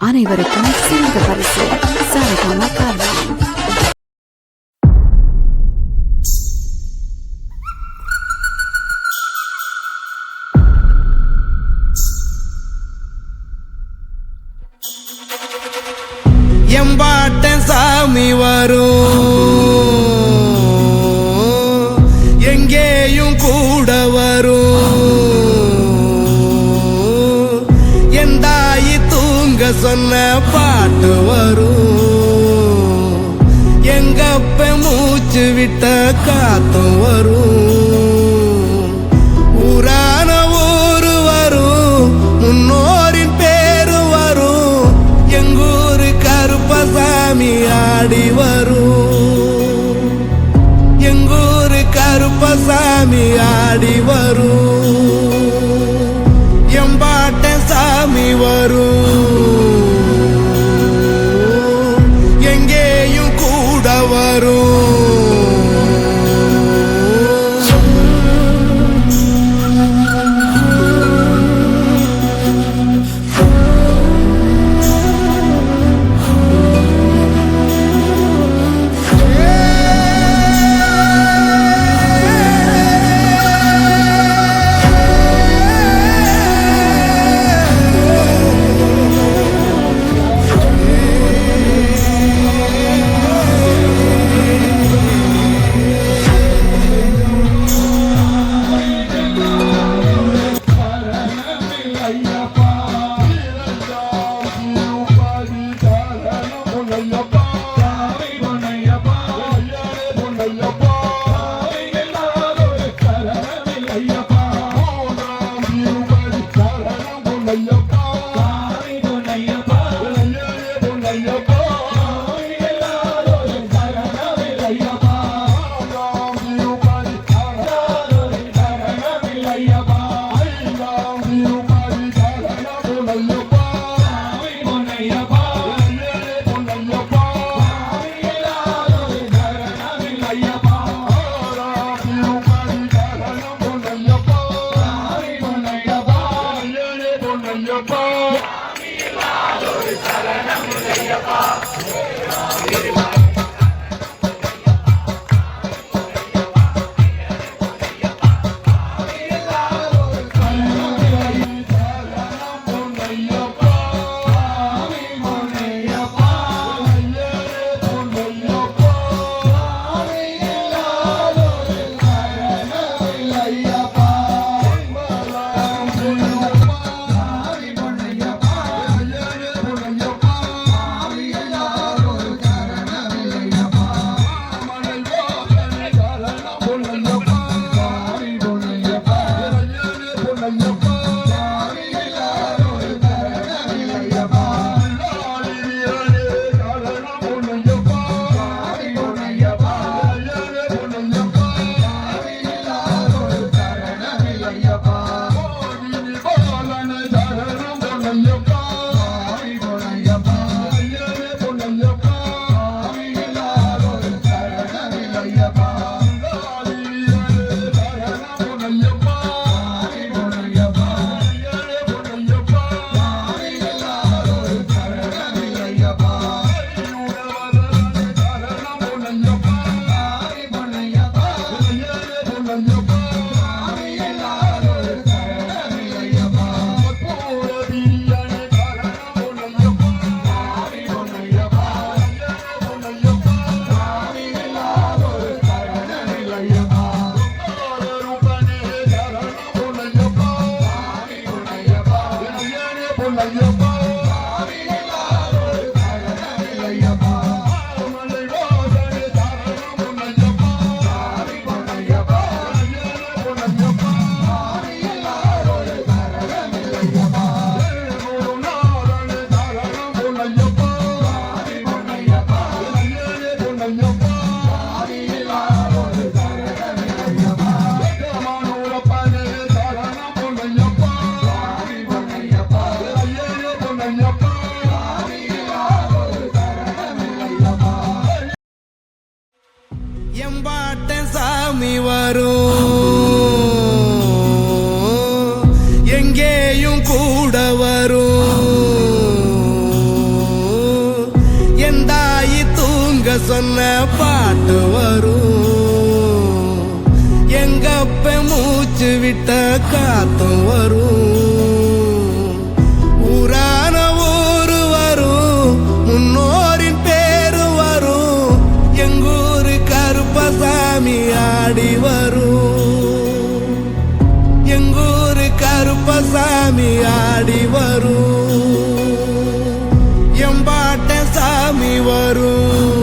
அனைவருக்கும் சிறந்த பரிசு சாரதாமா கார்வா. எம்பாட்ட சாமி வரும், எங்கேயும் கூட வரும். என் தாயி தூங்க சொன்ன பாட்டு வரும். எங்கப்ப மூச்சு விட்ட காத்தும் வரும். ஊரான ஊரு வரும், முன்னோரின் பேரு வரும். எங்கூரு கருப்பசாமி ஆடி வரும். எங்கூரு கருப்பசாமி ஆடி வரும். எம்பாட்ட சாமி வரும், எங்கேயும் கூட வரும். எம்பாட்ட சாமி வரும், எங்கேயும் கூட வரும். என் தாயி தூங்க சொன்ன பாட்டு வரும், எங்கப்ப மூச்சு விட்ட காத்தும் வரும். ஊரான ஊரு வரும், முன்னோரின் பேரு வரும். எங்கூரு கருப்பசாமி ஆடி வரும், எங்கூரு கருப்பசாமி ஆடி வரும். எம்பாட்ட சாமி வரும்.